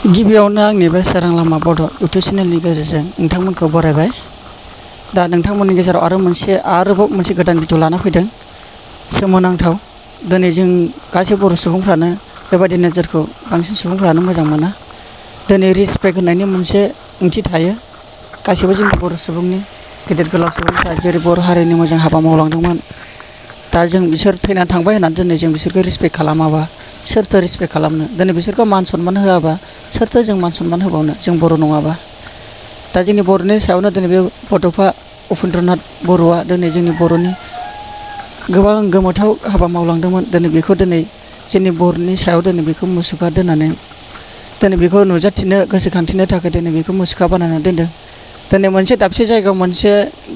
गिबियावनो आंनि बे सोरां लामा बड' इउटुब चेनेलनि गेजेरजों नोंथांमोनखौ बरायबाय। दा नोंथांमोननि गेजेराव आरोबाव मोनसे गोदान भिडिअ लाना फैदों। सोमोनांथाव। दिनै जों गासै बर' सुबुंफ्रानो बेबायदि नोजोरखौ बांसिन सुबुंफ्रानो मोजां मोना। दिनै रिसपेक्ट होनायनि मोनसे ओंथि थायो। गासैबो जोंनि बर' सुबुंनि गेदेर गोलाव सुबुंफ्रा जेरै बर' हारिनि मोजां हाबा मावलांदोंमोन। दा जों बिसोर थैनानै थांबाय होननानै दिनै जों बिसोरखौ रिसपेक्ट खालामाबा सोरथो रिसपेक्ट खालामनो? दिनै बिसोरखौ मान सनमान होआबा सोरथो जों मान सनमान होबावनो जों बर' नङाबा? दा जोंनि बर'नि सायावनो दिनै बे बड'फा उपेन्द्रनाथ बर'आ दिनै जोंनि बर'नि गोबां गोमोथाव हाबा मावलांदोंमोन। दिनै बेखौ जोंनि बर'नि सायाव दिनै बेखौ मुसुखा दोननानै दिनै बेखौ नुजाथिनो गोसोखांथिनो थाखाय दिनै बेखौ मुसुखा बानायनानै दोनदों। दिनै मोनसे दाबसे जायगायाव मोनसे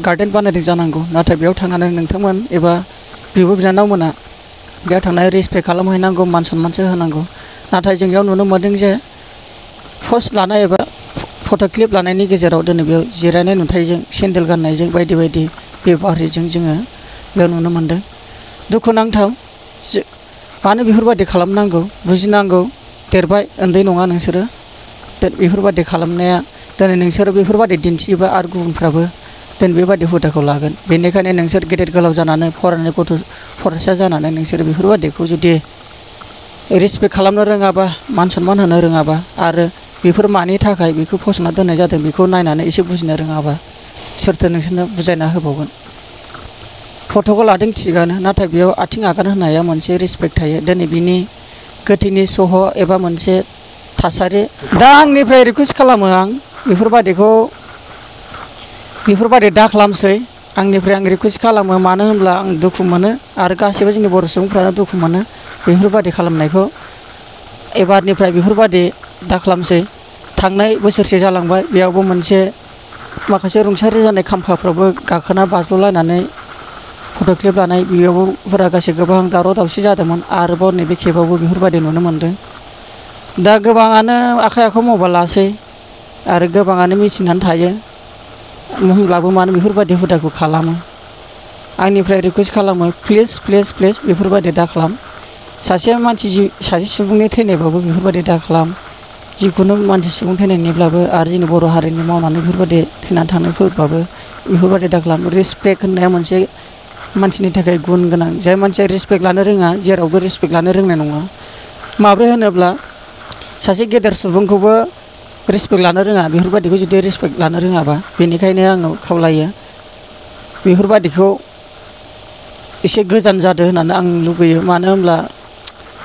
गार्डेन बानायदों जानांगौ। नाथाय बेयाव थांनानै नोंथांमोन एबा बिब' बिनानावमोना बेयाव थांनानै रिसपेक्ट खालामहैनांगौ, मान सनमानसो होनांगौ। नाथाय जों बेयाव नुनो मोनदों जे पस्ट लानाय एबा फट' क्लिप लानायनि गेजेराव दिनै बेयाव जिरायनाय नुथायजों सेन्देल गाननायजों बायदि बायदि बेब'हारजों जोङो बेयाव नुनो मोनदों। दुखुनांथाव। मानो बेफोरबायदि खालामनांगौ? बुजिनांगौ। देरबाय, उन्दै नङा नोंसोरो। बेफोरबायदि खालामनाया दिनै नोंसोरो बेफोरबायदि दिन्थियोबा आरो गुबुनफ्राबो दिनै बेबायदि हुदाखौ लागोन। बेनिखायनो नोंसोर गेदेर गोलाव जानानै फरायनाय फरायसा जानानै नोंसोर बेफोरबायदिखौ जुदि रिसपेक्ट खालामनो रोङाबा, मान सनमान होनो रोङाबा आरो बेफोर मानि थाखाय बेखौ फसंना दोननाय जादों बेखौ नायनानै एसे बुजिनो रोङाबा सोरथो नोंसोरनो बुजायना होबावगोन? फट'खौ लादों थिगानो, नाथाय बेयाव आथिं आगान होनाया मोनसे रिसपेक्ट थायो। दिनै बिनि गोथैनि सह एबा मोनसे थासारि। दा आंनिफ्राय रिकुवेस्ट खालामो, आं बेफोरबायदि दा खालामसै। आंनिफ्राय आं रिकुवेस्ट खालामो। मानो होनब्ला आं दुखु मोनो आरो गासैबो जोंनि बर' सुबुंफ्रानो दुखु मोनो बेफोरबायदि खालामनायखौ। एबारनिफ्राय बेफोरबायदि दा खालामसै। थांनाय बोसोरसे जालांबाय, बेयावबो माखासे रुंसारि जानाय खाम्फाफ्रावबो गाखोना बाज्ल'लायनानै फट' क्लिप लानाय बेयावबो गासै गोबां दावराव दावसि जादोंमोन। आरोबाव नैबे खेबावबो बेफोरबायदि नुनो मोन्दों। दा गोबाङानो आखाइ मबाइल लासै आरो गोबाङानो मिथिनानै थायो। होमब्लाबो मानो बेफोरबायदि हुदाखौ खालामो? आंनिफ्राय रिकुवेस्ट खालामो, प्लिज प्लिज प्लिज बेफोरबायदि दा खालाम। सासे सुबुंनि थैनायबाबो बेफोरबायदि दा खालाम। जिखुनु मानसि सुबुं थैनायनिब्लाबो आरो जोंनि बर' हारिनि मावनानै बेफोरबायदि थैनानै थांनायफोरबाबो बेफोरबायदि दा खालाम। रिसपेक्ट होननाया मोनसे मानसिनि थाखाय गुन गोनां। जाय मानसिया रिसपेक्ट लानो रोङा जेरावबो रिसपेक्ट लानो रोंनाय नङा। माब्रै होनोब्ला सासे गेदेर सुबुंखौबो रिसपेक्ट लानो रोङा, बेफोरबायदिखौ जुदि रिसपेक्ट लानो रोङाबा। बेनिखायनो आङो खावलायो बेफोरबायदिखौ एसे गोजान जादो होननानै आं लुगैयो। मानो होनब्ला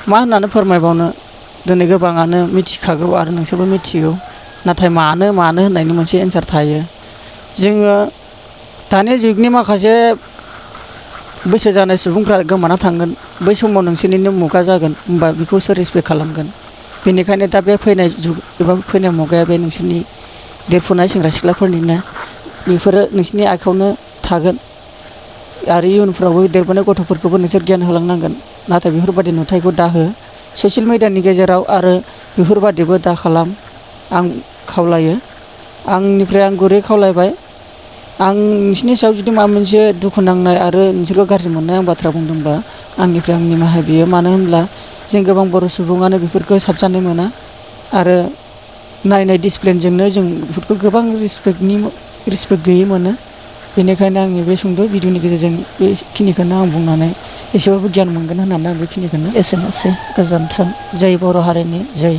मा होननानै फोरमायबावनो? दिनै गोबाङानो मिथिखागौ आरो नोंसोरबो मिथिगौ। नाथाय मानो होननायनि मोनसे एन्सार थायो। जोङो दानि जुगनि माखासे बैसो जानाय सुबुंफ्रा गोमाना थांगोन। बै समाव नोंसोरनिनो मुगा जागोन। होमबा बेखौ सोर रिसपेक्ट खालामगोन? बेनिखायनो दा बे फैनाय जुग एबा फैनाय मुगाया बे नोंसोरनि देरफुनाय सेंग्रा सिख्लाफोरनिनो। बेफोरो नोंसोरनि आखायावनो थागोन आरो इयुनफ्रावबो देरबोनाय गथ'फोरखौबो नोंसोर गियान होलांनांगोन। नाथाय बेफोरबायदि नुथायखौ दाहो ससियेल मिडियानि गेजेराव आरो बेफोरबायदिबो दा खालाम। आं खावलायो। आंनिफ्राय आं गुरै खावलायबाय। आं नोंसोरनि सायाव जुदि माबा मोनसे दुखु नांनाय आरो नोंसोरखौ गाज्रि मोननाय आं बाथ्रा बुंदोंबा आंनिफ्राय आं निमाहा बियो। मानो होनब्ला जों गोबां बर' सुबुङानो बेफोरखौ साबजानाय मोना आरो नायनाय डिसिप्लिनजोंनो जों बेफोरखौ गोबां रिसपेक्ट गैयै मोनो। बेनिखायनो आंनि बे सुंद' भिडिअनि गेजेरजों बेखिनिखौनो आं बुंनानै एसेबाबो गियान मोनगोन होननानै आं बेखिनिखौनो एसेनोसै। गोजोन्थों। जै बर' हारिनि जै।